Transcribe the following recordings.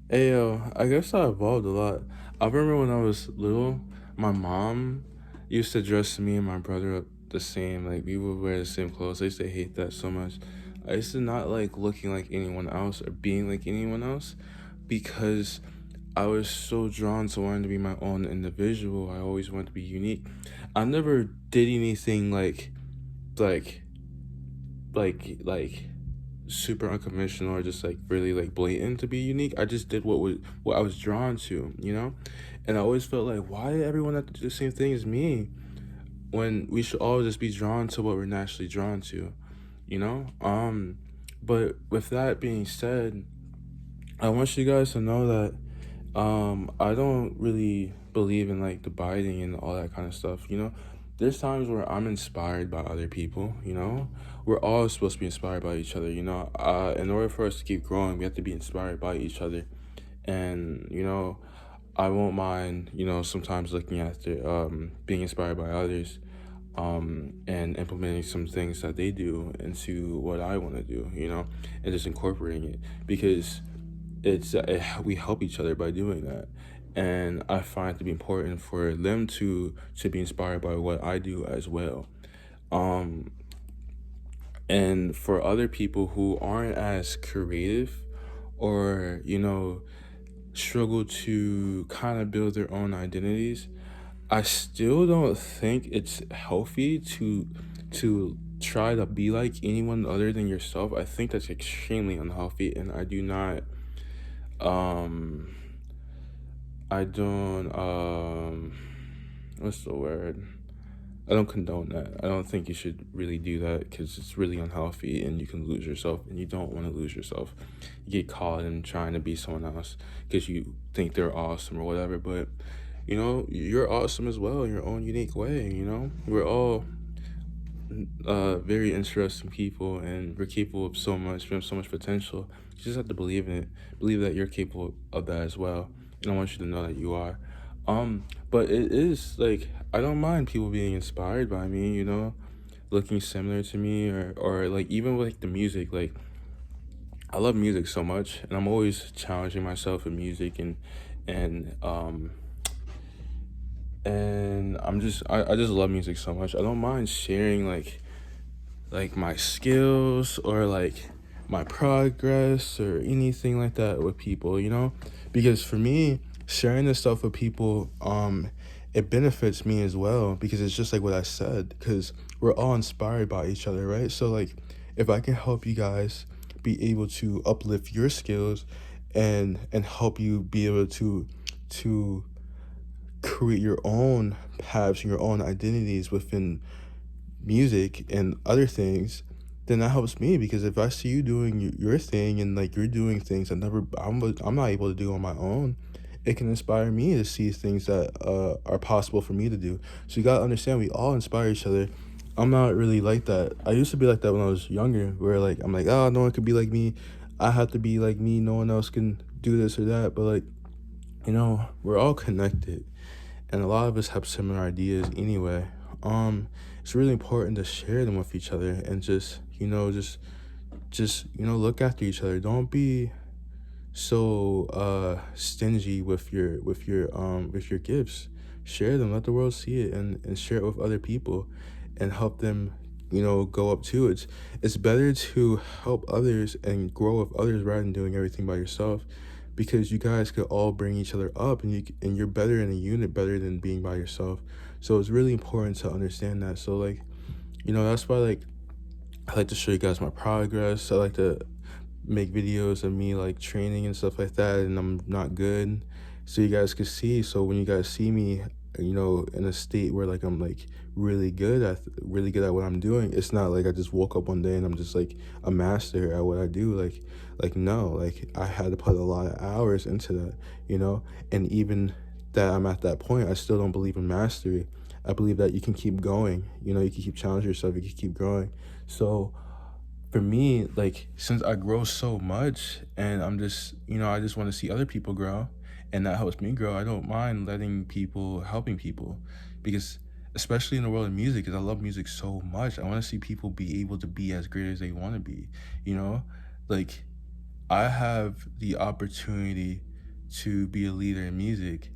Hey yo, I guess I evolved a lot. I remember when I was little, my mom used to dress me and my brother up the same. Like we would wear the same clothes. I used to hate that so much. I used to not like looking like anyone else or being like anyone else because I was so drawn to wanting to be my own individual. I always wanted to be unique. I never did anything like like super unconventional or just like really like blatant to be unique. I just did what I was drawn to, you know? And I always felt like why did everyone have to do the same thing as me when we should all just be drawn to what we're naturally drawn to, you know? But with that being said, I want you guys to know that I don't really believe in like dividing and all that kind of stuff, you know? There's times where I'm inspired by other people, you know? We're all supposed to be inspired by each other, you know? In order for us to keep growing, we have to be inspired by each other. And, I won't mind, sometimes looking after being inspired by others and implementing some things that they do into what I want to do, and just incorporating it because we help each other by doing that, and I find it to be important for them to be inspired by what I do as well. Um, and for other people who aren't as creative or struggle to kind of build their own identities, I still don't think it's healthy to try to be like anyone other than yourself. I think that's extremely unhealthy, and um I don't what's the word? I don't condone that. I don't think you should really do that because it's really unhealthy and you can lose yourself, and you don't want to lose yourself. You get caught in trying to be someone else because you think they're awesome or whatever, but you're awesome as well in your own unique way, We're all very interesting people and we're capable of so much. We have so much potential. You just have to believe in it. Believe that you're capable of that as well. And I want you to know that you are. But it is like I don't mind people being inspired by me, looking similar to me or like even with like the music, like I love music so much and I'm always challenging myself in music and um and I just love music so much. I don't mind sharing like my skills or like my progress or anything like that with people, because for me sharing this stuff with people, it benefits me as well because it's just like what I said, because we're all inspired by each other, right? So like if I can help you guys be able to uplift your skills and help you be able to create your own paths and your own identities within music and other things, then that helps me because if I see you doing your thing and like you're doing things that I'm not able to do on my own, it can inspire me to see things that are possible for me to do. So you gotta understand, we all inspire each other. I'm not really like that. I used to be like that when I was younger, where like I'm like, oh, no one could be like me. I have to be like me. No one else can do this or that. But like, we're all connected and a lot of us have similar ideas anyway. It's really important to share them with each other and just look after each other. Don't be so stingy with your gifts. Share them, let the world see it, and share it with other people and help them go up too. It's better to help others and grow with others rather than doing everything by yourself, because you guys could all bring each other up, and you're better in a unit, better than being by yourself. So it's really important to understand that. So like, that's why like I like to show you guys my progress. I like to make videos of me like training and stuff like that, and I'm not good, so you guys can see. So when you guys see me, in a state where like I'm like really good at what I'm doing, it's not like I just woke up one day and I'm just like a master at what I do. Like no, like I had to put a lot of hours into that, and even that I'm at that point, I still don't believe in mastery. I believe that you can keep going, you can keep challenging yourself, you can keep growing. So for me, like since I grow so much and I'm just, I just want to see other people grow and that helps me grow, I don't mind helping people because especially in the world of music, because I love music so much, I want to see people be able to be as great as they want to be, you know? Like I have the opportunity. to be a leader in music.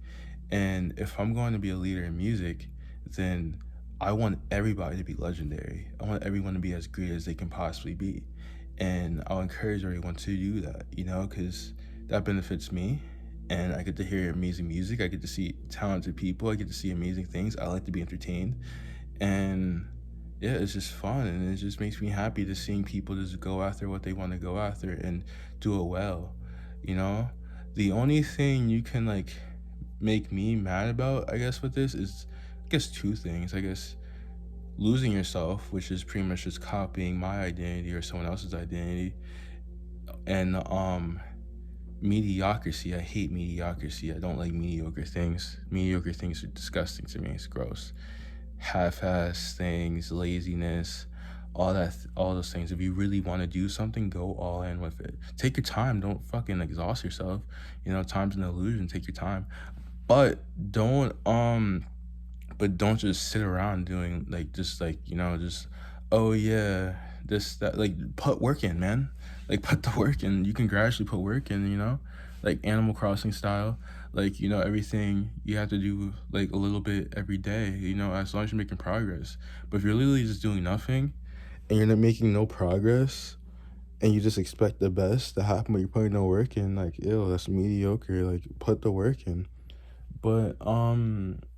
And if I'm going to be a leader in music, then I want everybody to be legendary. I want everyone to be as great as they can possibly be. And I'll encourage everyone to do that, because that benefits me. And I get to hear amazing music. I get to see talented people. I get to see amazing things. I like to be entertained. And yeah, it's just fun. And it just makes me happy to seeing people just go after what they want to go after and do it well, you know? The only thing you can like make me mad about, I guess, with this is, I guess, two things. I guess losing yourself, which is pretty much just copying my identity or someone else's identity, and mediocrity. I hate mediocrity. I don't like mediocre things. Mediocre things are disgusting to me. It's gross. Half-ass things, laziness, all those things. If you really want to do something, go all in with it. Take your time. Don't fucking exhaust yourself. Time's an illusion. Take your time. But don't just sit around doing like just oh yeah, this that, like put work in, man. Like put the work in. You can gradually put work in, like Animal Crossing style. Like, everything you have to do like a little bit every day, as long as you're making progress. But if you're literally just doing nothing and you're not making no progress and you just expect the best to happen but you're putting no work in, like, ew, that's mediocre. Like, put the work in. But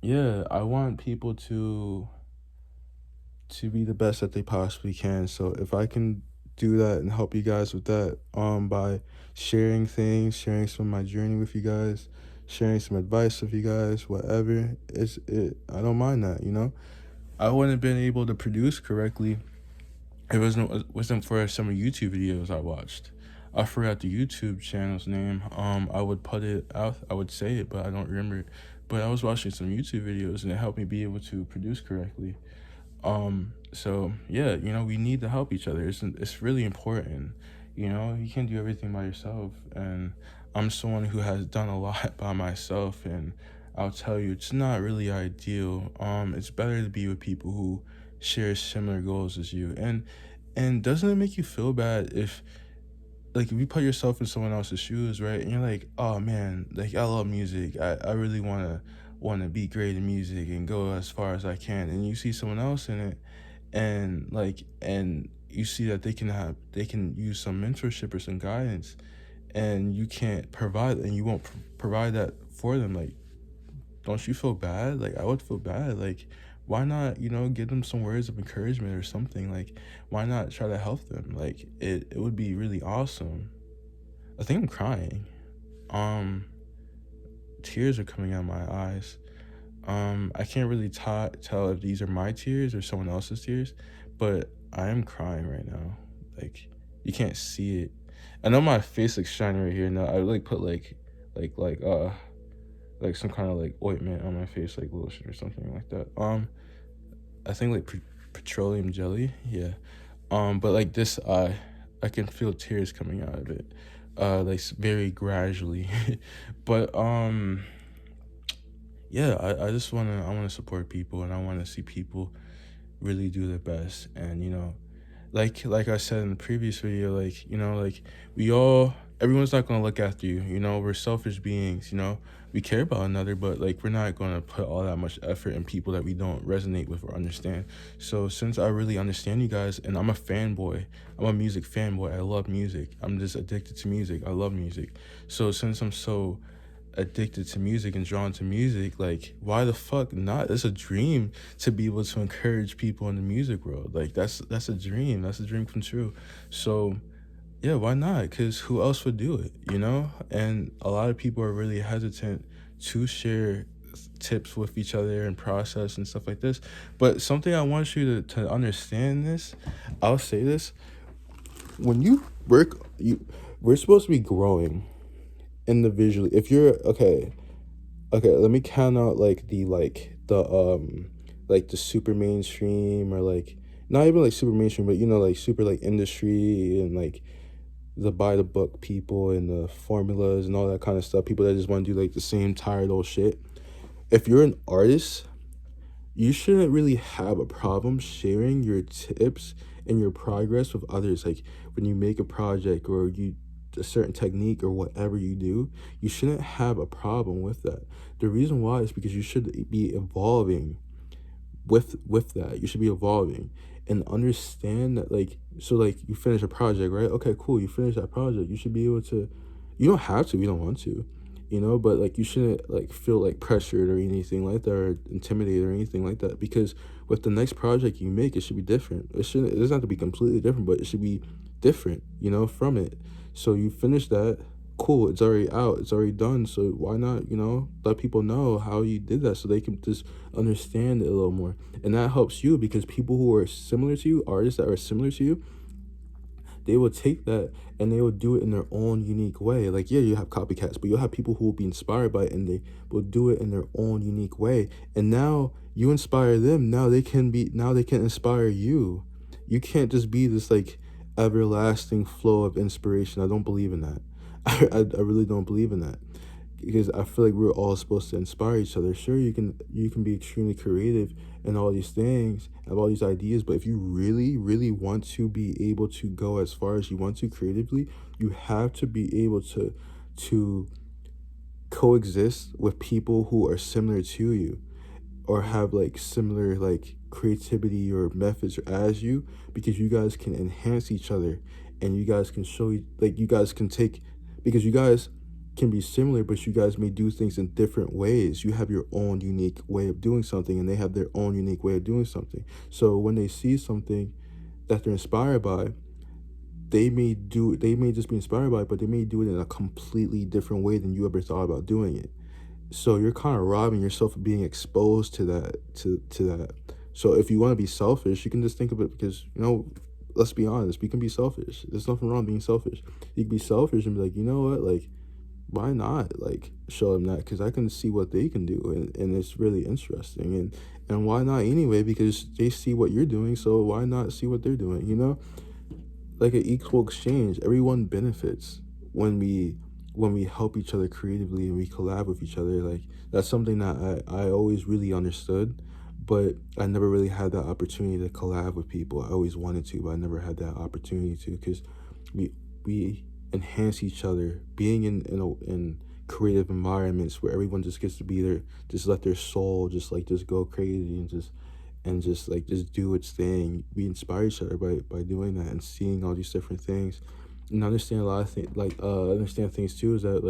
yeah, I want people to be the best that they possibly can. So if I can do that and help you guys with that, by sharing things, sharing some of my journey with you guys, sharing some advice with you guys, whatever, I don't mind that. I wouldn't have been able to produce correctly if it wasn't for some of YouTube videos I watched. I forgot the YouTube channel's name. I would put it out. I would say it, but I don't remember it. But I was watching some YouTube videos, and it helped me be able to produce correctly. So yeah, we need to help each other. It's really important. You can't do everything by yourself. And I'm someone who has done a lot by myself, and I'll tell you, it's not really ideal. It's better to be with people who share similar goals as you. And doesn't it make you feel bad if you put yourself in someone else's shoes, right? And you're like, oh man, like I love music. I really wanna be great in music and go as far as I can. And you see someone else in it, and you see that they can use some mentorship or some guidance, and you can't provide, and you won't provide that for them. Like, don't you feel bad? Like, I would feel bad. Like, why not, give them some words of encouragement or something? Like, why not try to help them? Like, it would be really awesome. I think I'm crying. Um, Tears are coming out of my eyes. I can't really tell if these are my tears or someone else's tears, but I am crying right now. Like, you can't see it. I know my face looks shiny right here. Now I would like put like like uh like some kind of like ointment on my face, like lotion or something like that. I think like petroleum jelly, yeah. But like this eye, I can feel tears coming out of it, like very gradually. But yeah, I wanna support people, and I wanna see people really do their best. And like I said in the previous video, like like everyone's not gonna look after you. We're selfish beings. We care about another, but like we're not gonna put all that much effort in people that we don't resonate with or understand. So since I really understand you guys, and I'm a fanboy, I'm a music fanboy. I love music. I'm just addicted to music. I love music. So since I'm so addicted to music and drawn to music, like, why the fuck not? It's a dream to be able to encourage people in the music world. Like, that's a dream. That's a dream come true. So yeah, why not? Because who else would do it? And a lot of people are really hesitant to share tips with each other and process and stuff like this. But something I want you to understand this, I'll say this: when you work, we're supposed to be growing individually. If you're okay, let me count out like the super mainstream, or like not even like super mainstream, but like super like industry, and like the by the book people and the formulas and all that kind of stuff. People that just want to do like the same tired old shit. If you're an artist, you shouldn't really have a problem sharing your tips and your progress with others. Like when you make a project, or you a certain technique or whatever you do, you shouldn't have a problem with that. The reason why is because you should be evolving with that. You should be evolving and understand that, like, so like you finish a project, right? Okay, cool, you finish that project, you should be able to, you don't have to, you don't want to, but like you shouldn't like feel like pressured or anything like that, or intimidated or anything like that, because with the next project you make, it should be different. It doesn't have to be completely different, but it should be different, from it. So you finish that, cool, it's already out, it's already done, so why not, let people know how you did that, so they can just understand it a little more. And that helps you, because people who are similar to you, artists that are similar to you, they will take that and they will do it in their own unique way. Like, yeah, you have copycats, but you'll have people who will be inspired by it and they will do it in their own unique way. And now you inspire them. Now they can inspire you. You can't just be this like everlasting flow of inspiration. I don't believe in that. I really don't believe in that, because I feel like we're all supposed to inspire each other. Sure, you can be extremely creative and all these things, have all these ideas, but if you really, really want to be able to go as far as you want to creatively, you have to be able to coexist with people who are similar to you, or have like similar like creativity or methods as you, because you guys can enhance each other, and you guys can like you guys can take, because you guys can be similar, but you guys may do things in different ways. You have your own unique way of doing something, and they have their own unique way of doing something. So when they see something that they're inspired by, they may just be inspired by it, but they may do it in a completely different way than you ever thought about doing it. So you're kind of robbing yourself of being exposed to that. So if you want to be selfish, you can just think of it, because let's be honest, we can be selfish. There's nothing wrong being selfish. You can be selfish and be like, you know what, like, why not like show them that, because I can see what they can do, and it's really interesting, and why not anyway, because they see what you're doing, so why not see what they're doing, like an equal exchange. Everyone benefits when we help each other creatively and we collab with each other. Like, that's something that I always really understood, but I never really had that opportunity to collab with people. I always wanted to, but I never had that opportunity to, because we enhance each other, being in creative environments where everyone just gets to be there, just let their soul just go crazy, and just like just do its thing. We inspire each other by doing that and seeing all these different things, and understand a lot of things. Like, understand things too, is that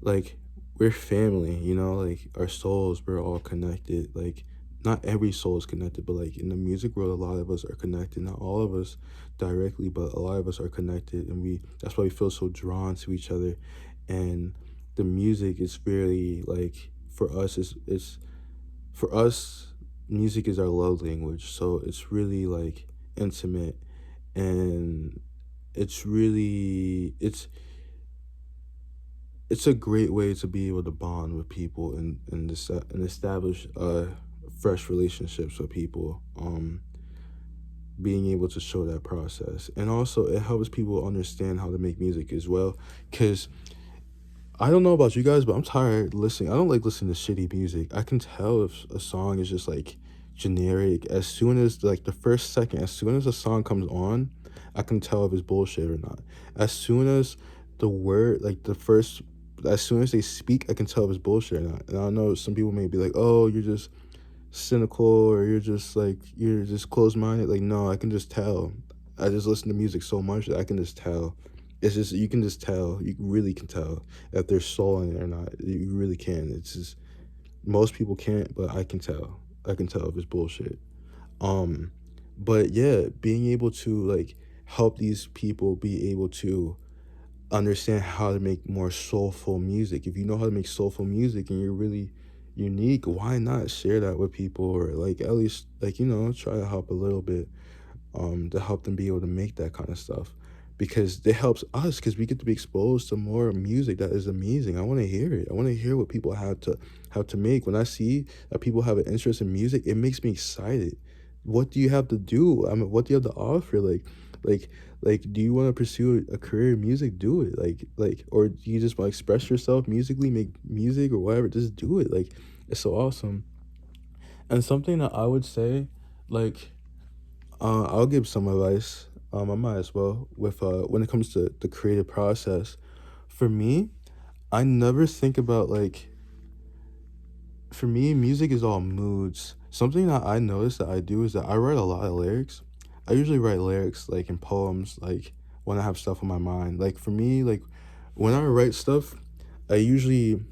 like we're family. Like, our souls, we're all connected. Like, not every soul is connected, but like in the music world, a lot of us are connected. Not all of us directly, but a lot of us are connected, and that's why we feel so drawn to each other. And the music is really like, for us, it's for us, music is our love language. So it's really like intimate, and it's really it's a great way to be able to bond with people, and establish fresh relationships with people. Being able to show that process, and also it helps people understand how to make music as well, because I don't know about you guys, but I'm tired listening. I don't like listening to shitty music. I can tell if a song is just like generic as soon as like the first second, as soon as a song comes on, I can tell if it's bullshit or not. As soon as the word, like the first, as soon as they speak, I can tell if it's bullshit or not. And I know some people may be like, "Oh, you're just cynical, or you're just closed minded." Like, no, I can just tell. I just listen to music so much that I can just tell. It's just, you can just tell. You really can tell if there's soul in it or not. You really can. It's just, most people can't, but I can tell. I can tell if it's bullshit. Um, but yeah, being able to like help these people be able to understand how to make more soulful music. If you know how to make soulful music and you're really unique, why not share that with people, or like at least like try to help a little bit, to help them be able to make that kind of stuff, because it helps us, because we get to be exposed to more music that is amazing. I want to hear it. I want to hear what people have to make. When I see that people have an interest in music, it makes me excited. What do you have to do? I mean, what do you have to offer? Like do you want to pursue a career in music? Do it. Or do you just want to express yourself musically, make music or whatever? Just do it. Like, it's so awesome. And something that I would say, like, I'll give some advice. I might as well with when it comes to the creative process. For me, I never think about like for me, music is all moods. Something that I notice that I do is that I write a lot of lyrics. I usually write lyrics like in poems, like when I have stuff on my mind. Like for me, like when I write stuff, I usually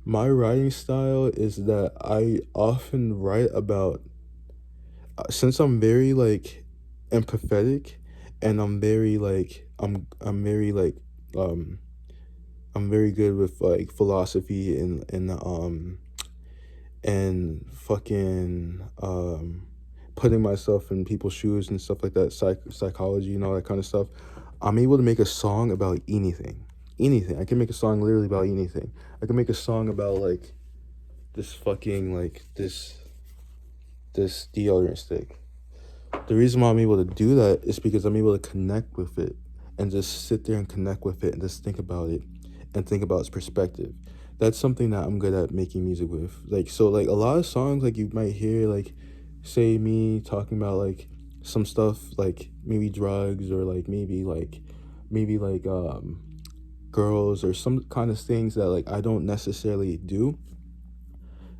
my writing style is that I often write about since I'm very like empathetic and I'm very like um I'm very good with like philosophy and fucking putting myself in people's shoes and stuff like that, psychology and all that kind of stuff. I'm able to make a song about anything. Anything. I can make a song literally about anything. I can make a song about like this fucking like this deodorant stick. The reason why I'm able to do that is because I'm able to connect with it and just sit there and connect with it and just think about it and think about its perspective. That's something that I'm good at making music with. Like so like a lot of songs like you might hear like say me talking about like some stuff like maybe drugs or like maybe like girls or some kind of things that like I don't necessarily do,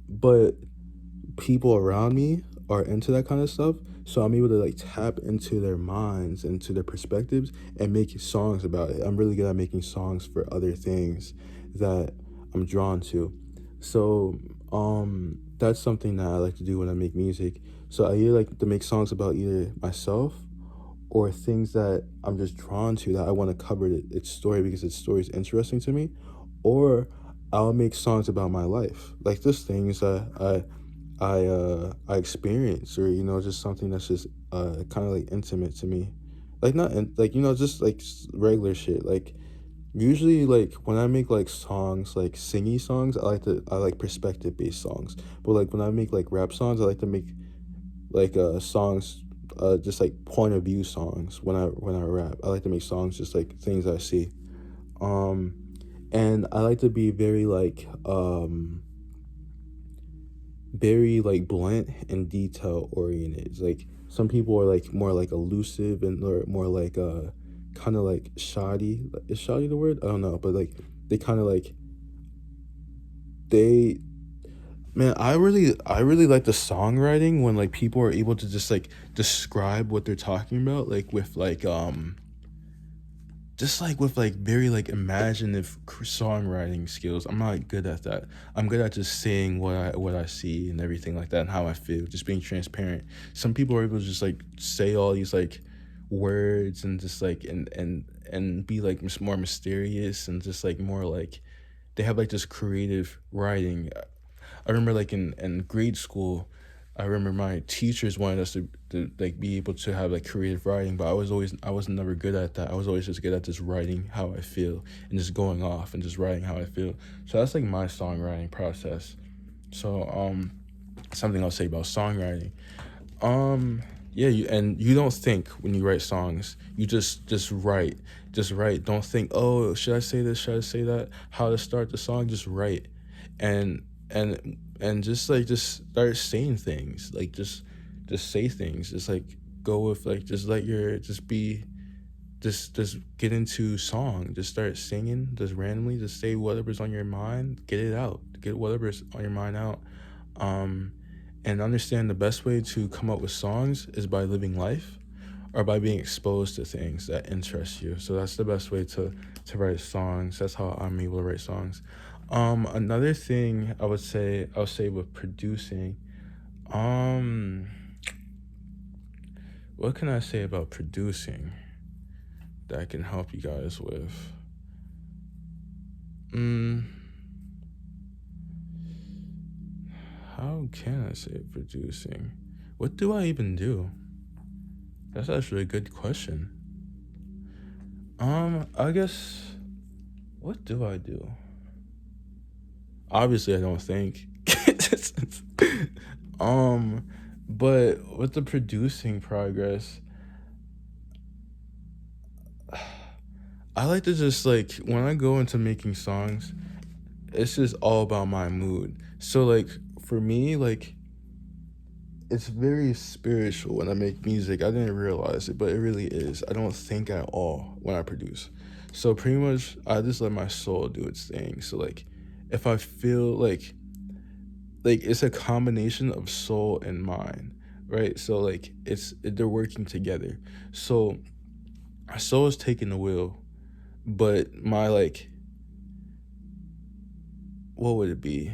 but people around me are into that kind of stuff. So I'm able to like tap into their minds, into their perspectives, and make songs about it. I'm really good at making songs for other things that I'm drawn to. So that's something that I like to do when I make music. So I either like to make songs about either myself or things that I'm just drawn to that I want to cover its story because its story is interesting to me, or I'll make songs about my life, like just things that I experience, or just something that's just kind of like intimate to me, like not in, like just like regular shit. Like usually like when I make like songs like singy songs, I like perspective based songs, but like when I make like rap songs, I like to make like songs just like point of view songs. When I rap, I like to make songs just like things I see. um and I like to be very like blunt and detail oriented. It's like some people are like more like elusive and or more like kind of like shoddy. Is shoddy the word? I don't know, but like they kind of like they man, I really like the songwriting when like people are able to just like describe what they're talking about like with like just like with like very like imaginative songwriting skills. I'm not good at that. I'm good at just saying what I see and everything like that and how I feel, just being transparent. Some people are able to just like say all these like words and just like and be like more mysterious and just like more like they have like this creative writing. I remember like in grade school, I remember my teachers wanted us to like be able to have like creative writing, but I was never good at that. I was always just good at just writing how I feel and just going off and just writing how I feel. So that's like my songwriting process. So something I'll say about songwriting. Yeah, you don't think when you write songs. You just write. Just write. Don't think, "Oh, should I say this? Should I say that? How to start the song?" Just write. And and just start saying things. Like just say things. Just like go with like just let your just be just get into song. Just start singing just randomly. Just say whatever's on your mind. Get it out. Get whatever's on your mind out. Um and understand the best way to come up with songs is by living life or by being exposed to things that interest you. So that's the best way to write songs. That's how I'm able to write songs. Another thing I'll say with producing, um, what can I say about producing that I can help you guys with? Mm, how can I say producing? What do I even do? That's actually a good question. I guess what do I do? Obviously, I don't think. um, but with the producing progress, I like to just like when I go into making songs, it's just all about my mood. So like for me, like it's very spiritual when I make music. I didn't realize it, but it really is. I don't think at all when I produce. So pretty much I just let my soul do its thing. So like if I feel like it's a combination of soul and mind, right? So like they're working together. So my soul is taking the wheel, but my like what would it be?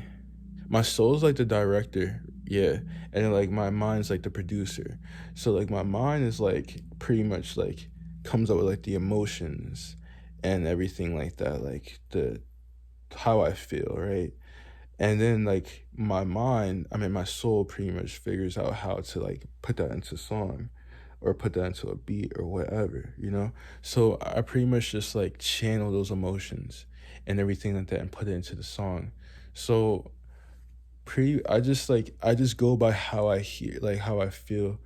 My soul's like the director, yeah, and then like my mind's like the producer. So like my mind is like pretty much like comes up with like the emotions and everything like that, like the how I feel, right? And then like my mind, I mean my soul pretty much figures out how to like put that into song or put that into a beat or whatever, you know? So I pretty much just like channel those emotions and everything like that and put it into the song. So pretty I just go by how I hear, like how I feel.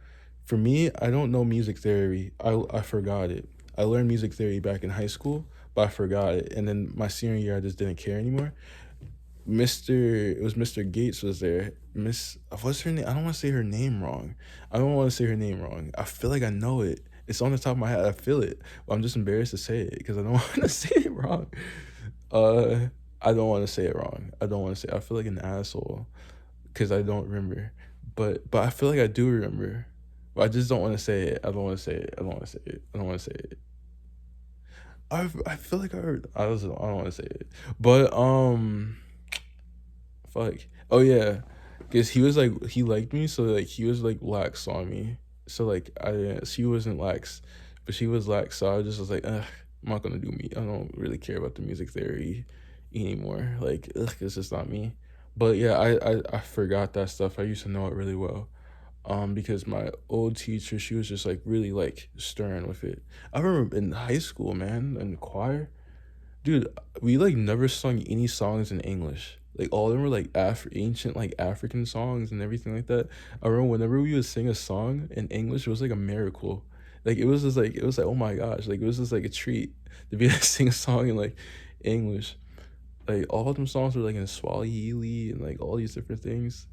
For me, I don't know music theory. I forgot it. I learned music theory back in high school, but I forgot it. And then my senior year I just didn't care anymore. Mr. Gates was there. What's her name? I don't want to say her name wrong. I don't want to say her name wrong. I feel like I know it. It's on the top of my head. I feel it. But I'm just embarrassed to say it because I don't want to say it wrong. Uh, I don't want to say it wrong. I don't want to say. I feel like an asshole because I don't remember. But I feel like I do remember. But I just don't want to say it. I don't want to say it. I don't want to say it. I don't want to say it. I feel like I heard. I don't want to say it. But fuck. Oh yeah, because he was like he liked me, so like he was like lax on me. So like she wasn't lax, but she was lax. So I just was like, ugh, I'm not gonna do me. I don't really care about the music theory anymore. Like, ugh, it's just not me. But yeah, I forgot that stuff. I used to know it really well. Because my old teacher, she was just like really like stern with it. I remember in high school, man, in the choir, dude, we like never sung any songs in English. Like all of them were like ancient like African songs and everything like that. I remember whenever we would sing a song in English, it was like a miracle. Like it was like oh my gosh, like it was just like a treat to be able to sing a song in like English. Like all of them songs were like in Swahili and like all these different things.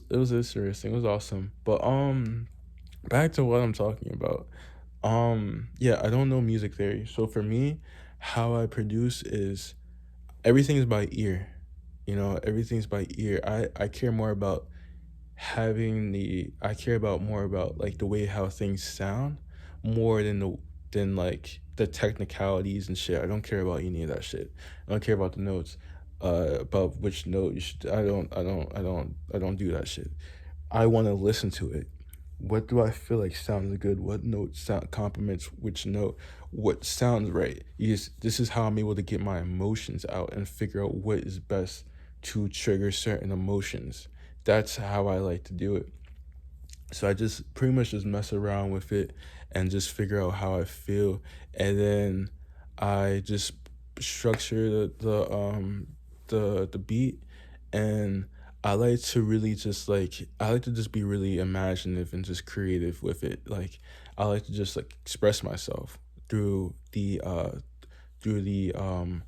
It was interesting. It was awesome. But back to what I'm talking about. Yeah, I don't know music theory. So for me, how I produce is everything is by ear. You know, everything's by ear. I care more about I care about more about like the way how things sound more than than like the technicalities and shit. I don't care about any of that shit. I don't care about the notes. About which note you should I don't do that shit. I want to listen to it. What do I feel like sounds good? What note sound complements which note? What sounds right? This is how I'm able to get my emotions out and figure out what is best to trigger certain emotions. That's how I like to do it. So I just pretty much just mess around with it and just figure out how I feel, and then I just structure the beat, and I like to just be really imaginative and just creative with it. Like I like to just like express myself through through the um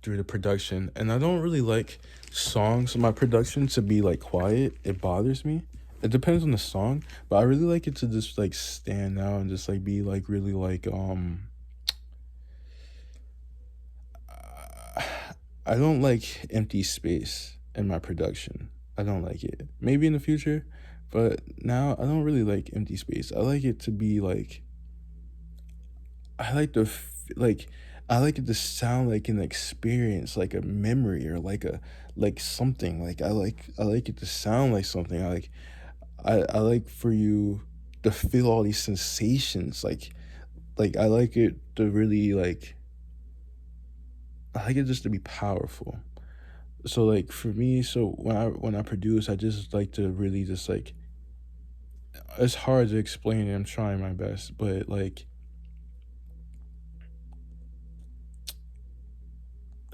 through the production. And I don't really like songs, my production to be like quiet. It bothers me. It depends on the song, but I really like it to just like stand out and just like be like really like I don't like empty space in my production. I don't like it. Maybe in the future, but now I don't really like empty space. I like it to be like I like the like I like it to sound like an experience, like a memory or like something. Like I like it to sound like something. I like for you to feel all these sensations. Like I like it to really like I like it just to be powerful. So like for me, so when I produce, I just like to really just like it's hard to explain it. I'm trying my best, but like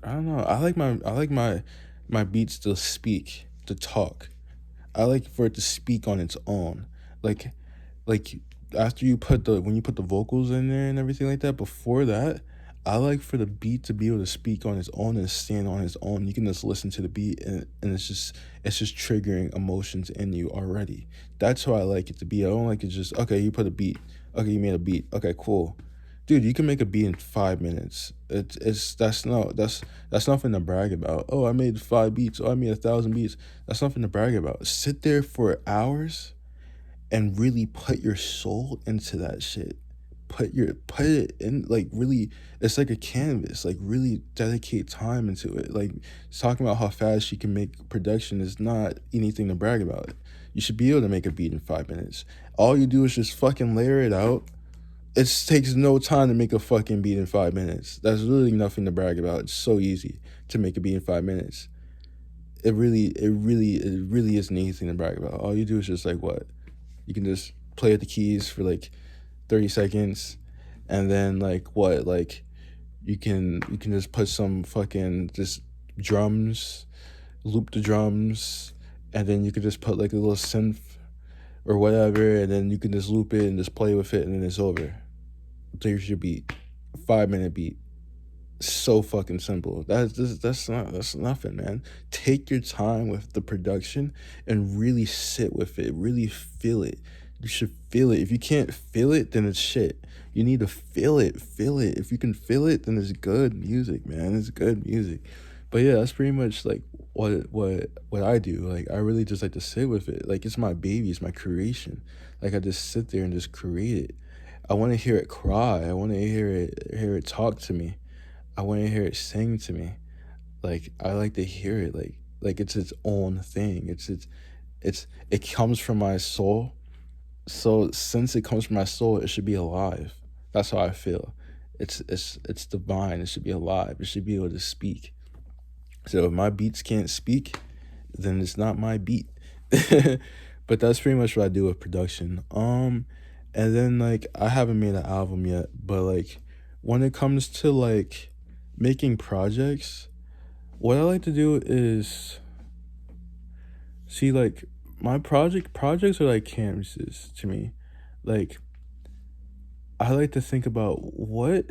I don't know. I like my beats to speak, to talk. I like for it to speak on its own. Like like after you put the when you put the vocals in there and everything like that, before that, I like for the beat to be able to speak on its own and stand on its own. You can just listen to the beat and it's just triggering emotions in you already. That's how I like it to be. I don't like it just okay, you put a beat. Okay, you made a beat. Okay, cool. Dude, you can make a beat in 5 minutes. It's that's nothing to brag about. Oh, I made 5 beats. Oh, I made 1,000 beats. That's nothing to brag about. Sit there for hours and really put your soul into that shit. Put it in, like, really. It's like a canvas. Like, really dedicate time into it. Like, talking about how fast you can make production is not anything to brag about. You should be able to make a beat in 5 minutes. All you do is just fucking layer it out. It takes no time to make a fucking beat in 5 minutes. That's really nothing to brag about. It's so easy to make a beat in 5 minutes. It really isn't anything to brag about. All you do is just like what? You can just play at the keys for like 30 seconds, and then like what? Like you can just put some fucking just drums, loop the drums, and then you could just put like a little synth or whatever, and then you can just loop it and just play with it, and then it's over. There's your beat. 5 minute beat. So fucking simple. That's nothing, man. Take your time with the production and really sit with it. Really feel it. You should feel it. If you can't feel it, then it's shit. You need to feel it. Feel it. If you can feel it, then it's good music, man. It's good music. But yeah, that's pretty much like what I do. Like I really just like to sit with it. Like it's my baby, it's my creation. Like I just sit there and just create it. I want to hear it cry. I want to hear it talk to me. I want to hear it sing to me. Like I like to hear it like it's its own thing. It comes from my soul. So since it comes from my soul, it should be alive. That's how I feel. It's divine. It should be alive. It should be able to speak. So if my beats can't speak, then it's not my beat. But that's pretty much what I do with production. And then like I haven't made an album yet, but like when it comes to like making projects, what I like to do is see like my projects are like canvases to me. Like I like to think about what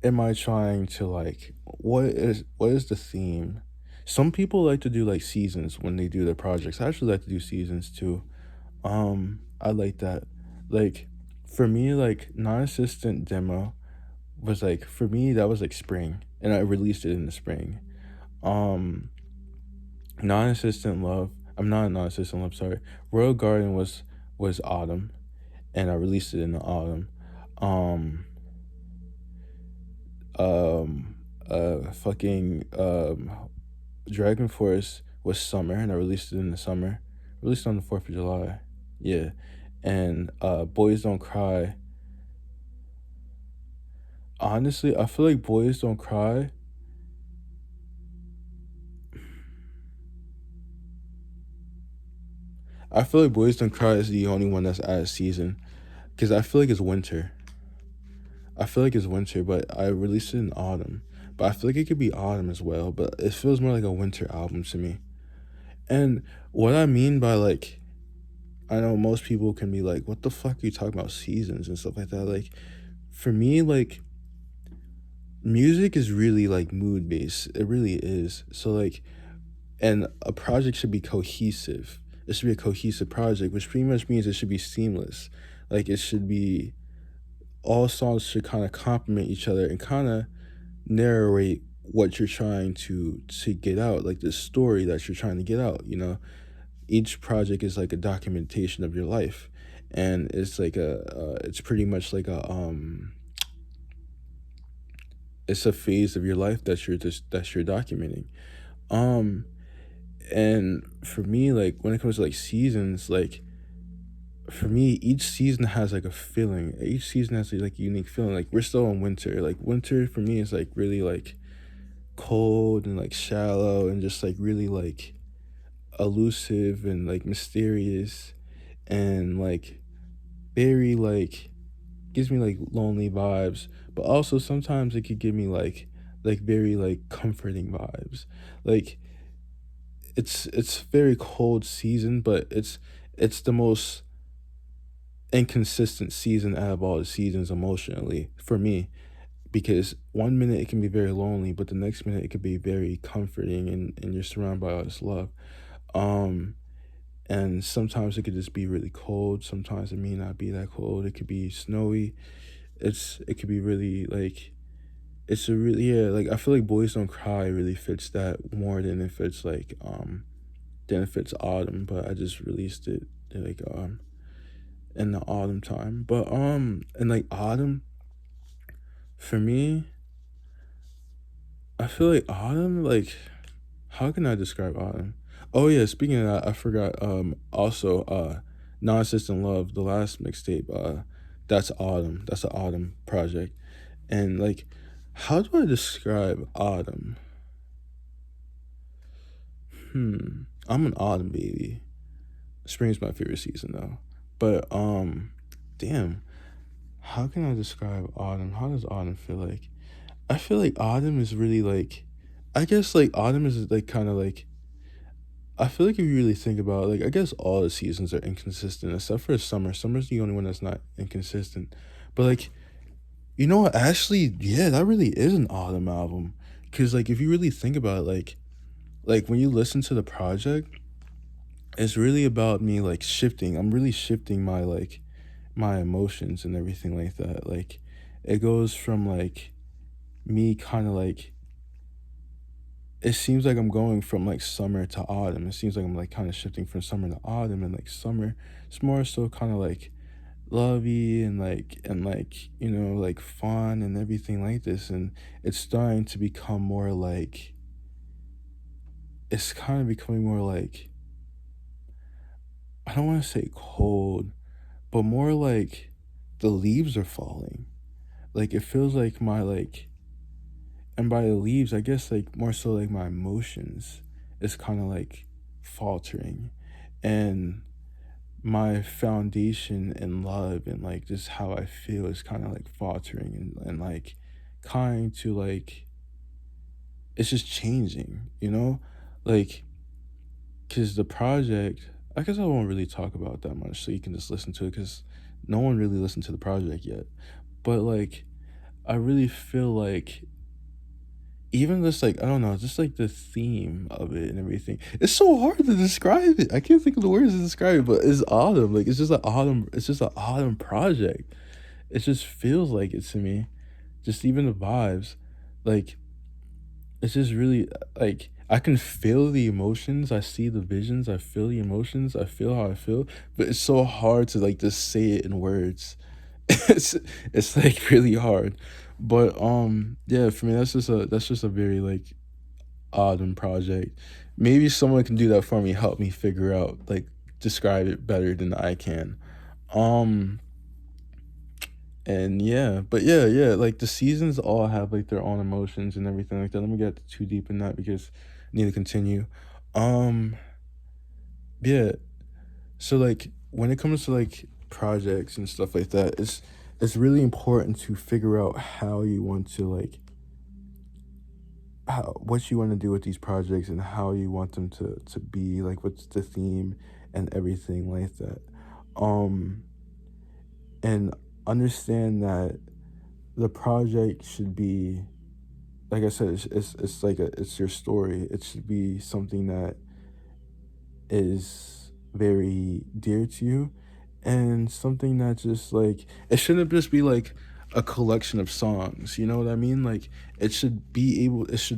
am I trying to like what is the theme? Some people like to do like seasons when they do their projects. I actually like to do seasons too. I like that. Like for me, like non-assistant demo was like for me that was like spring, and I released it in the spring. Um, non-assistant love. I'm not a non-assistant love. Sorry, Royal Garden was autumn, and I released it in the autumn. Um, fucking Dragon Force was summer, and I released it in the summer. Released on the 4th of July. Yeah, and Boys Don't Cry. Honestly, I feel like Boys Don't Cry. I feel like Boys Don't Cry is the only one that's out of season, because I feel like it's winter. I feel like it's winter, but I released it in autumn. But I feel like it could be autumn as well, but it feels more like a winter album to me. And what I mean by like, I know most people can be like, what the fuck are you talking about seasons and stuff like that? Like, for me, like, music is really like mood based. It really is. So, like, and a project should be cohesive. It should be a cohesive project, which pretty much means it should be seamless. Like, it should be, all songs should kind of complement each other and kind of narrate what you're trying to get out, like the story that you're trying to get out, you know. Each project is like a documentation of your life, and it's like it's pretty much like it's a phase of your life that you're documenting. um and for me, like when it comes to like seasons, like for me each season has like a feeling. Each season has like a unique feeling. Like we're still in winter. Like winter for me is like really like cold and like shallow and just like really like elusive and like mysterious, and like very like gives me like lonely vibes, but also sometimes it could give me like very like comforting vibes. Like it's very cold season, but it's the most inconsistent season out of all the seasons emotionally for me, because one minute it can be very lonely, but the next minute it could be very comforting, and you're surrounded by all this love. Um, and sometimes it could just be really cold. Sometimes it may not be that cold. It could be snowy. It could be really like it's a really yeah, like I feel like Boys Don't Cry really fits that more than it fits autumn, but I just released it like in the autumn time. But in like autumn, for me, I feel like autumn, like how can I describe autumn? Oh yeah, speaking of that, I forgot also Non-Existent Love, the last mixtape, that's autumn. That's an autumn project. And like how do I describe autumn? I'm an autumn baby. Spring's my favorite season though. But damn, how can I describe autumn? How does autumn feel like? I feel like autumn is really like I guess like autumn is like kind of like I feel like if you really think about it, like I guess all the seasons are inconsistent except for summer. Summer's the only one that's not inconsistent. But like you know what? Actually, yeah, that really is an autumn album. Cause like if you really think about it, like when you listen to the project, it's really about me like shifting. I'm really shifting my emotions and everything like that. Like it goes from like me kind of like it seems like I'm going from like summer to autumn. It seems like I'm like kind of shifting from summer to autumn, and like summer it's more so kind of like lovey and like fun and everything like this, and it's starting to become more like it's kind of becoming more like I don't want to say cold, but more like the leaves are falling. Like it feels like my like and by the leaves, I guess like more so like my emotions is kind of like faltering, and my foundation in love and like just how I feel is kind of like faltering and like kind to like it's just changing, you know? Like, cause the project, I guess I won't really talk about that much, so you can just listen to it, cause no one really listened to the project yet. But like, I really feel like even just like I don't know, just like the theme of it and everything. It's so hard to describe it. I can't think of the words to describe it, but it's autumn. Like it's just an autumn. It's just an autumn project. It just feels like it to me. Just even the vibes, like it's just really like I can feel the emotions. I see the visions. I feel the emotions. I feel how I feel. But it's so hard to like just say it in words. it's it's like really hard. But yeah, for me that's just a very like autumn project. Maybe someone can do that for me, help me figure out like describe it better than I can. Um and yeah, but yeah, like the seasons all have like their own emotions and everything like that. Let me get too deep in that because I need to continue. Um yeah, so like when it comes to like projects and stuff like that, it's really important to figure out how you want to like what you want to do with these projects and how you want them to be like what's the theme and everything like that. Um and understand that the project should be like I said, it's like it's your story. It should be something that is very dear to you and something that just like it shouldn't just be like a collection of songs, you know what I mean? Like it should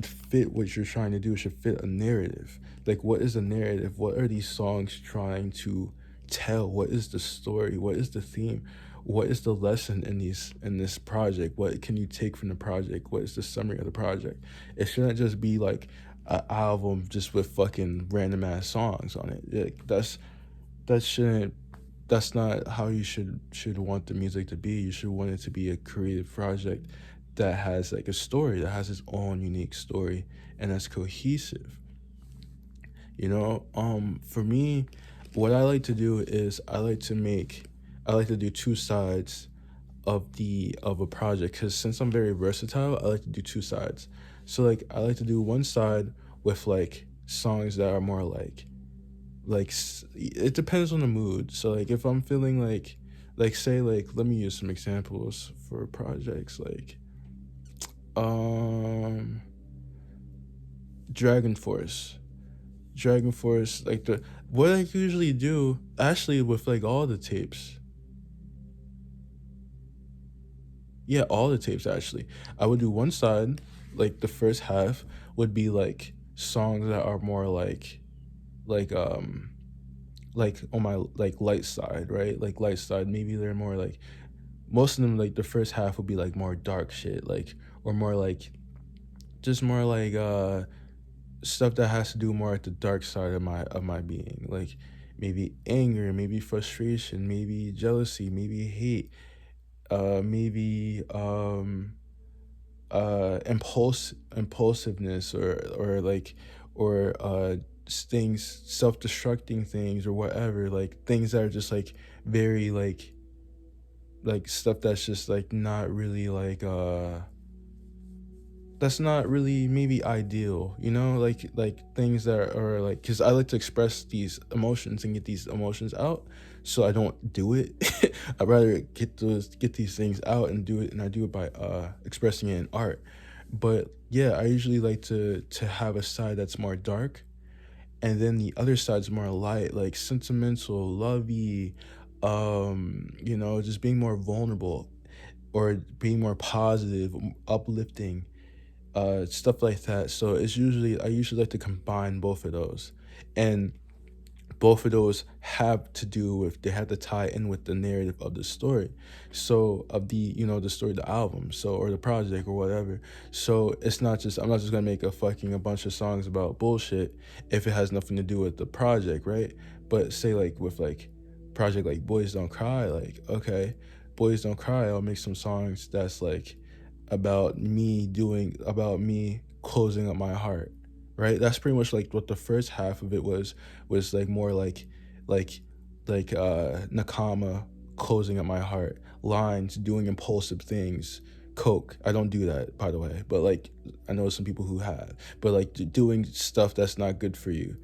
fit what you're trying to do. It should fit a narrative. Like what is a narrative? What are these songs trying to tell? What is the story? What is the theme? What is the lesson in this project? What can you take from the project? What is the summary of the project? It shouldn't just be like an album just with fucking random ass songs on it. Like that shouldn't that's not how you should want the music to be. You should want it to be a creative project that has like a story, that has its own unique story and that's cohesive. You know, for me, what I like to do is I like to do two sides of a project because since I'm very versatile, I like to do two sides. So like I like to do one side with like songs that are more it depends on the mood. So like if I'm feeling like say like let me use some examples for projects Um, Dragon Force. Dragon Force, like the what I usually do actually with like all the tapes. Yeah, all the tapes actually. I would do one side, like the first half would be like songs that are more like like on my like light side, right? Like light side. Maybe they're more like most of them like the first half would be like more dark shit, like or more like just more like stuff that has to do more at the dark side of my being. Like maybe anger, maybe frustration, maybe jealousy, maybe hate, maybe impulsiveness or like or things self-destructing things or whatever, like things that are just like very like stuff that's just like not really like that's not really maybe ideal, you know, like things that are like because I like to express these emotions and get these emotions out, so I don't do it. I'd rather get these things out and do it, and I do it by expressing it in art. But yeah, I usually like to have a side that's more dark, and then the other side's more light, like sentimental, lovey, you know, just being more vulnerable or being more positive, uplifting, stuff like that. So it's usually I usually like to combine both of those, and both of those have to do with they have to tie in with the narrative of the story, so of the you know the story of the album, so or the project or whatever. So it's not just I'm not just gonna make a bunch of songs about bullshit if it has nothing to do with the project, right? But say like with like project like Boys Don't Cry, like okay, Boys Don't Cry, I'll make some songs that's like about me closing up my heart, right? That's pretty much like what the first half of it was like more like Nakama closing up my heart, lines doing impulsive things, coke. I don't do that, by the way, but like I know some people who have, but like doing stuff that's not good for you.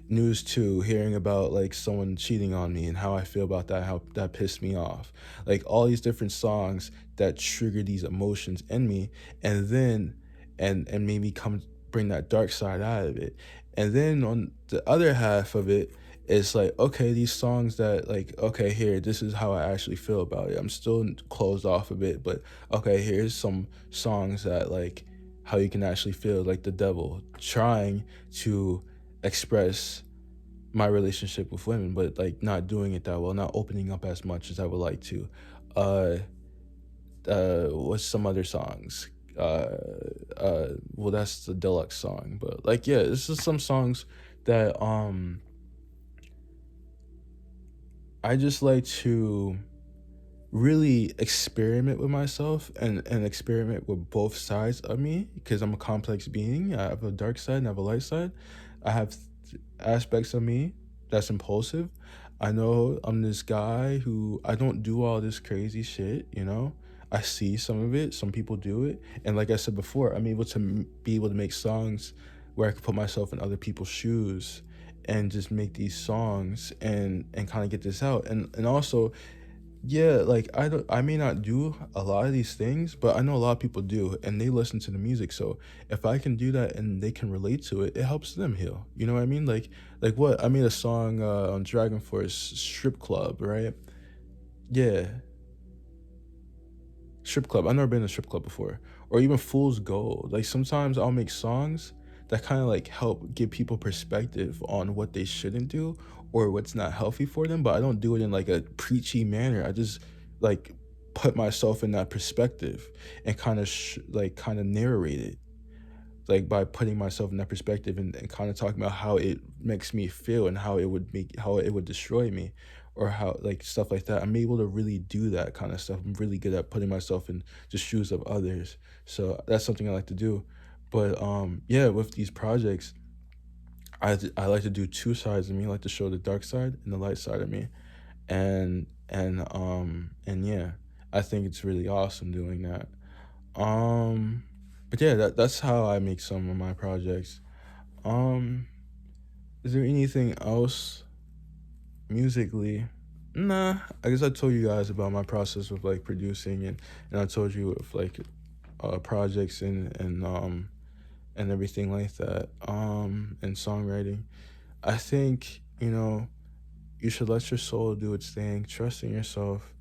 News 2, hearing about like someone cheating on me and how I feel about that, how that pissed me off. Like all these different songs that trigger these emotions in me, and then and maybe come bring that dark side out of it. And then on the other half of it, it's like, okay, these songs that like, okay, here, this is how I actually feel about it. I'm still closed off a bit, but okay, here's some songs that like how you can actually feel like the devil trying to express my relationship with women, but like not doing it that well, not opening up as much as I would like to. Uh, what's some other songs? Well, that's the deluxe song, but like, yeah, this is some songs that I just like to really experiment with myself and experiment with both sides of me because I'm a complex being. I have a dark side and I have a light side. I have aspects of me that's impulsive. I know I'm this guy who I don't do all this crazy shit, you know? I see some of it, some people do it. And like I said before, I'm able to be able to make songs where I can put myself in other people's shoes and just make these songs and kind of get this out. And also yeah, like I may not do a lot of these things, but I know a lot of people do and they listen to the music. So if I can do that and they can relate to it, it helps them heal. You know what I mean? Like what? I made a song on Dragon Force Strip Club, right? Yeah, strip club. I've never been to a strip club before. Or even Fool's Gold. Like sometimes I'll make songs that kind of like help give people perspective on what they shouldn't do or what's not healthy for them, but I don't do it in like a preachy manner. I just like put myself in that perspective and kind of like kind of narrate it, like by putting myself in that perspective and kind of talking about how it makes me feel and how it would destroy me or how like stuff like that. I'm able to really do that kind of stuff. I'm really good at putting myself in the shoes of others, so that's something I like to do. But yeah, with these projects I like to do two sides of me. I like to show the dark side and the light side of me, and yeah, I think it's really awesome doing that. um, but yeah, that's how I make some of my projects. Um, is there anything else musically? Nah, I guess I told you guys about my process with like producing and I told you with like projects and everything like that, and songwriting. I think, you should let your soul do its thing, trust in yourself,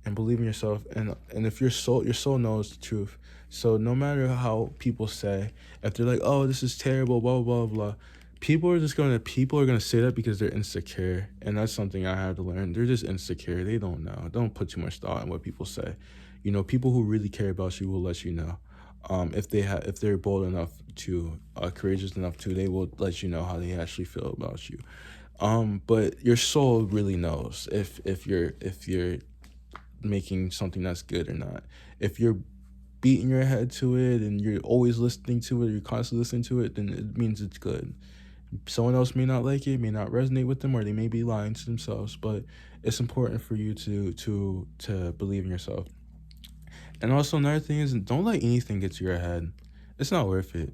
and believe in yourself. And if your soul knows the truth. So no matter how people say, if they're like, oh, this is terrible, blah blah blah blah, people are gonna say that because they're insecure. And that's something I had to learn. They're just insecure. They don't know. Don't put too much thought in what people say. People who really care about you will let you know. If they're bold enough to, courageous enough to, they will let you know how they actually feel about you. But your soul really knows if you're making something that's good or not. If you're beating your head to it and you're always listening to it, you're constantly listening to it, then it means it's good. Someone else may not like it, may not resonate with them, or they may be lying to themselves. But it's important for you to believe in yourself. And also another thing is, don't let anything get to your head. It's not worth it.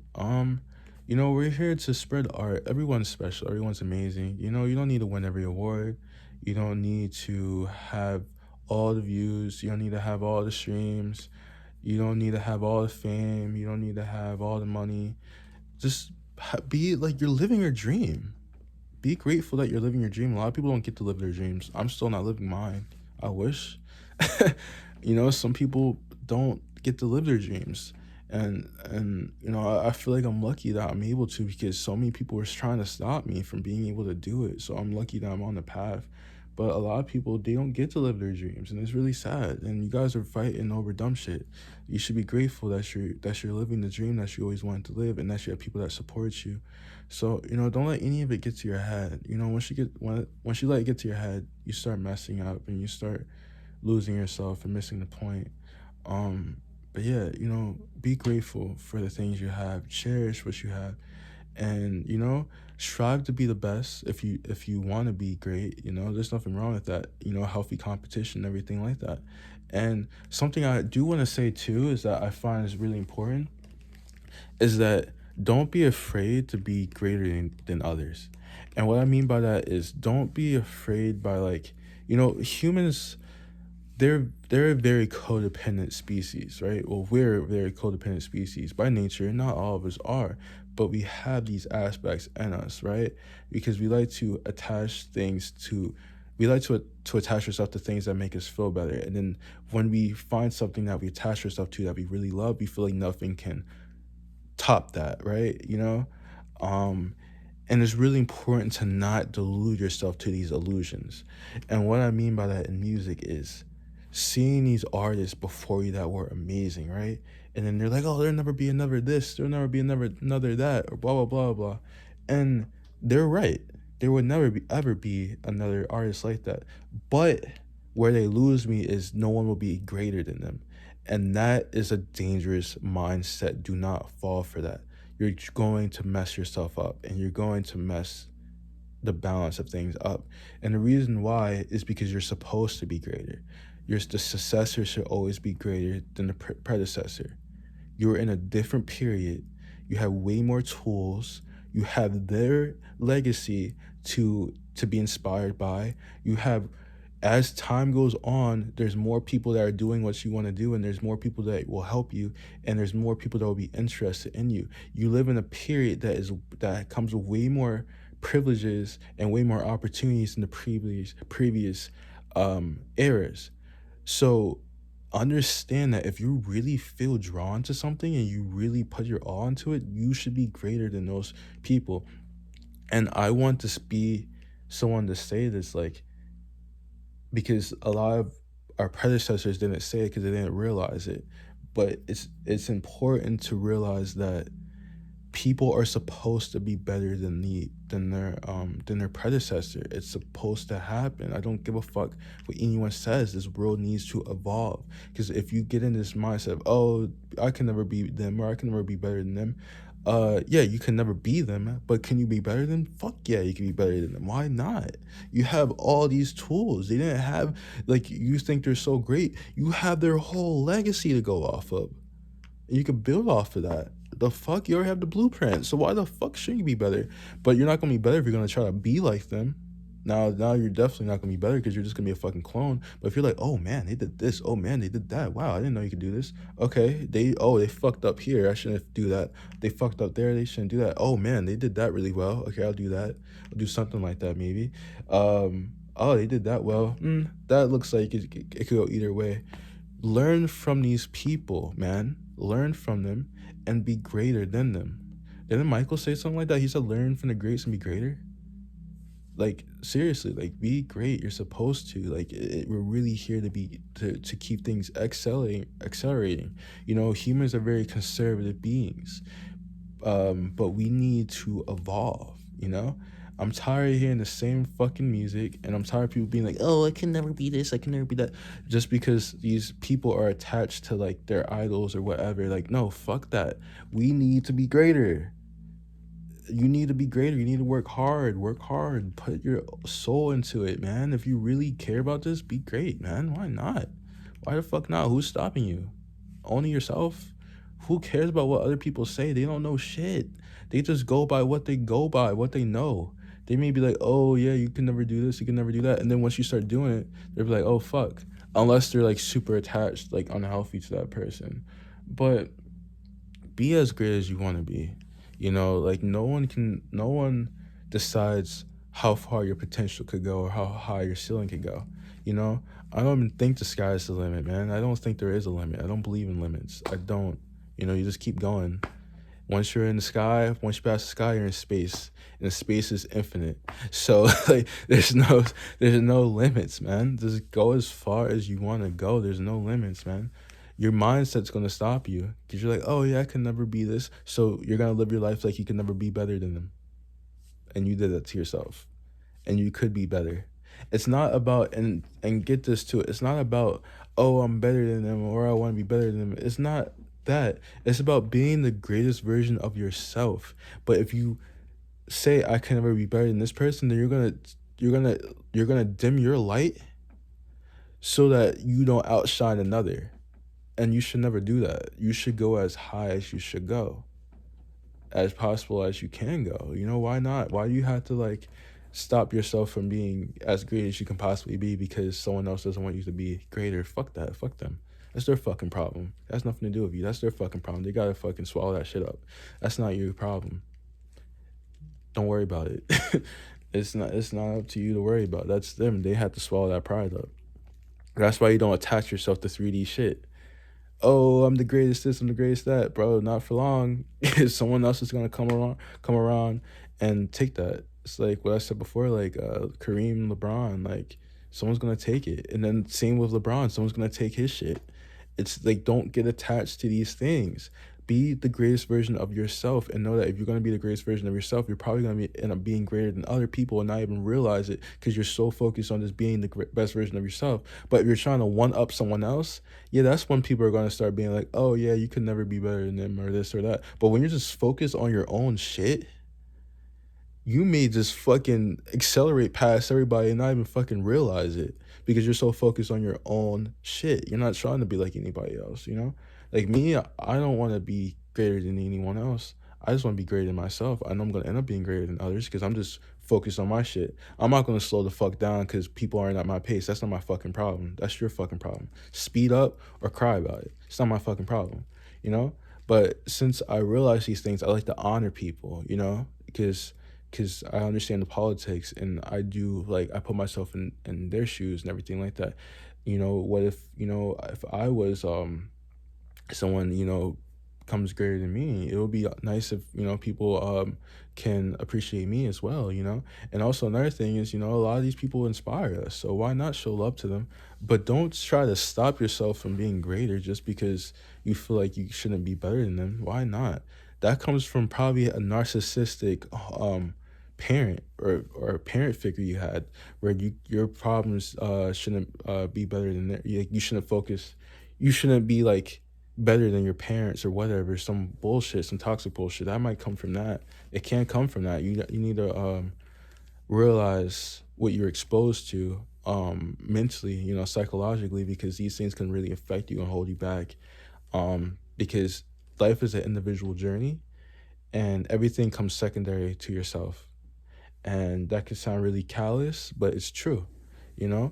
We're here to spread art. Everyone's special. Everyone's amazing. You don't need to win every award. You don't need to have all the views. You don't need to have all the streams. You don't need to have all the fame. You don't need to have all the money. Just be like you're living your dream. Be grateful that you're living your dream. A lot of people don't get to live their dreams. I'm still not living mine. I wish. Some people don't get to live their dreams. And I feel like I'm lucky that I'm able to, because so many people were trying to stop me from being able to do it. So I'm lucky that I'm on the path. But a lot of people, they don't get to live their dreams, and it's really sad. And you guys are fighting over dumb shit. You should be grateful that you're living the dream that you always wanted to live, and that you have people that support you. So don't let any of it get to your head. Once you let it get to your head, you start messing up and you start losing yourself and missing the point. But yeah, be grateful for the things you have. Cherish what you have, and strive to be the best. If you want to be great, there's nothing wrong with that. Healthy competition, everything like that. And something I do want to say too is that I find is really important is that don't be afraid to be greater than others. And what I mean by that is, don't be afraid by, like, humans, they're a very codependent species, right? Well, we're a very codependent species by nature. Not all of us are, but we have these aspects in us, right? Because we like to attach ourselves to things that make us feel better. And then when we find something that we attach ourselves to that we really love, we feel like nothing can top that, right? And it's really important to not delude yourself to these illusions. And what I mean by that in music is seeing these artists before you that were amazing, right? And then they're like, oh, there'll never be another this, there'll never be another that, or blah, blah, blah, blah. And they're right. There would never ever be another artist like that. But where they lose me is no one will be greater than them. And that is a dangerous mindset. Do not fall for that. You're going to mess yourself up, and you're going to mess the balance of things up. And the reason why is because you're supposed to be greater. The successor should always be greater than the predecessor. You're in a different period. You have way more tools. You have their legacy to be inspired by. You have, as time goes on, there's more people that are doing what you want to do, and there's more people that will help you, and there's more people that will be interested in you. You live in a period that comes with way more privileges and way more opportunities than the previous eras. So understand that if you really feel drawn to something and you really put your all into it, you should be greater than those people. And I want to be someone to say this, like, because a lot of our predecessors didn't say it because they didn't realize it. But it's important to realize that people are supposed to be better than their predecessor. It's supposed to happen. I don't give a fuck what anyone says. This world needs to evolve. Because if you get in this mindset of, oh, I can never be them, or I can never be better than them, yeah, you can never be them, but can you be better than them? Fuck yeah, you can be better than them. Why not? You have all these tools. They didn't have, like, you think they're so great. You have their whole legacy to go off of. And you can build off of that. The fuck? You already have the blueprint. So why the fuck should you be better? But you're not going to be better if you're going to try to be like them. Now you're definitely not gonna be better because you're just gonna be a fucking clone. But if you're like, oh man, they did this. Oh man, they did that. Wow, I didn't know you could do this. Okay, they fucked up here. I shouldn't do that. They fucked up there. They shouldn't do that. Oh man, they did that really well. Okay, I'll do that. I'll do something like that maybe. Oh, they did that well. That looks like it could go either way. Learn from these people, man. Learn from them and be greater than them. Didn't Michael say something like that? He said, learn from the greats and be greater. Like, seriously, like, be great. You're supposed to. Like, we're really here to keep things accelerating. You know, humans are very conservative beings, but we need to evolve, you know? I'm tired of hearing the same fucking music, and I'm tired of people being like, oh, I can never be this, I can never be that, just because these people are attached to, like, their idols or whatever. Like, no, fuck that. We need to be greater. You need to be greater. You need to work hard, put your soul into it, man. If you really care about this, be great, man. Why not? Why the fuck not? Who's stopping you? Only yourself. Who cares about what other people say? They don't know shit. They just go by what they go by, what they know. They may be like, oh yeah, you can never do this, you can never do that. And then once you start doing it, they'll be like, oh fuck. Unless they're like super attached, like unhealthy to that person. But be as great as you want to be. You know, like no one decides how far your potential could go or how high your ceiling could go. You know, I don't even think the sky is the limit, man. I don't think there is a limit. I don't believe in limits. I don't. You know, you just keep going. Once you're in the sky, once you pass the sky, you're in space, and the space is infinite. So like, there's no limits, man. Just go as far as you want to go. There's no limits, man. Your mindset's gonna stop you because you're like, oh yeah, I can never be this. So you're gonna live your life like you can never be better than them, and you did that to yourself, and you could be better. It's not about and get this too. It's not about, oh, I'm better than them or I want to be better than them. It's not that. It's about being the greatest version of yourself. But if you say I can never be better than this person, then you're gonna dim your light so that you don't outshine another. And you should never do that. You should go as high as you should go, as possible as you can go. You know, why not? Why do you have to like stop yourself from being as great as you can possibly be because someone else doesn't want you to be greater? Fuck that. Fuck them. That's their fucking problem. That's nothing to do with you. That's their fucking problem. They gotta fucking swallow that shit up. That's not your problem. Don't worry about it. It's not up to you to worry about. That's them. They have to swallow that pride up. That's why you don't attach yourself to 3D shit. Oh, I'm the greatest this, I'm the greatest that, bro. Not for long. Someone else is gonna come around and take that. It's like what I said before, like Kareem, LeBron, like someone's gonna take it. And then same with LeBron, someone's gonna take his shit. It's like, don't get attached to these things. Be the greatest version of yourself and know that if you're going to be the greatest version of yourself, you're probably going to end up being greater than other people and not even realize it because you're so focused on just being the best version of yourself. But if you're trying to one up someone else, yeah, that's when people are going to start being like, oh yeah, you could never be better than them or this or that. But when you're just focused on your own shit, you may just fucking accelerate past everybody and not even fucking realize it because you're so focused on your own shit. You're not trying to be like anybody else, you know? Like me, I don't want to be greater than anyone else. I just want to be greater than myself. I know I'm going to end up being greater than others because I'm just focused on my shit. I'm not going to slow the fuck down because people aren't at my pace. That's not my fucking problem. That's your fucking problem. Speed up or cry about it. It's not my fucking problem, you know? But since I realize these things, I like to honor people, you know? Because I understand the politics and I do, like, I put myself in their shoes and everything like that. You know, what if, you know, if I was someone, you know, comes greater than me, it would be nice if, you know, people can appreciate me as well, you know? And also another thing is, you know, a lot of these people inspire us, so why not show love to them? But don't try to stop yourself from being greater just because you feel like you shouldn't be better than them. Why not? That comes from probably a narcissistic parent or parent figure you had where your problems shouldn't be better than their, you shouldn't focus, you shouldn't be like better than your parents or whatever, some bullshit, some toxic bullshit that might come from that. It can't come from that. You need to realize what you're exposed to mentally, you know, psychologically, because these things can really affect you and hold you back, because life is an individual journey and everything comes secondary to yourself. And that could sound really callous, but it's true. You know,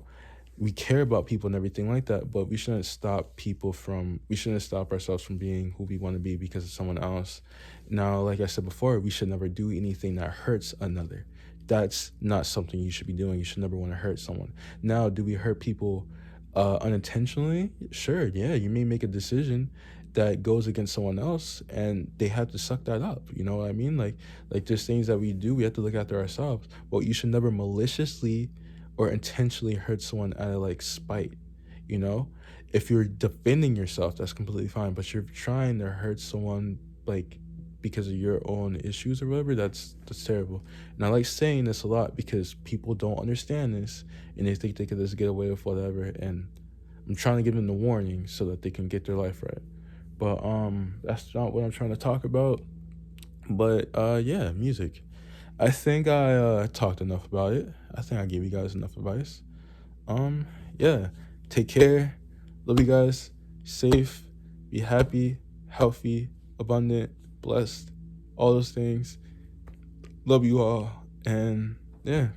we care about people and everything like that, but we shouldn't stop ourselves from being who we want to be because of someone else. Now, like I said before, we should never do anything that hurts another. That's not something you should be doing. You should never want to hurt someone. Now, do we hurt people unintentionally? Sure, yeah, you may make a decision that goes against someone else and they have to suck that up. You know what I mean? Like there's things that we do, we have to look after ourselves. But you should never maliciously or intentionally hurt someone out of like spite, you know? If you're defending yourself, that's completely fine. But you're trying to hurt someone like because of your own issues or whatever, that's terrible. And I like saying this a lot because people don't understand this and they think they can just get away with whatever. And I'm trying to give them the warning so that they can get their life right. But that's not what I'm trying to talk about. But yeah, music. I think I talked enough about it. I think I gave you guys enough advice. Um, yeah. Take care. Love you guys. Safe. Be happy, healthy, abundant, blessed. All those things. Love you all. And yeah.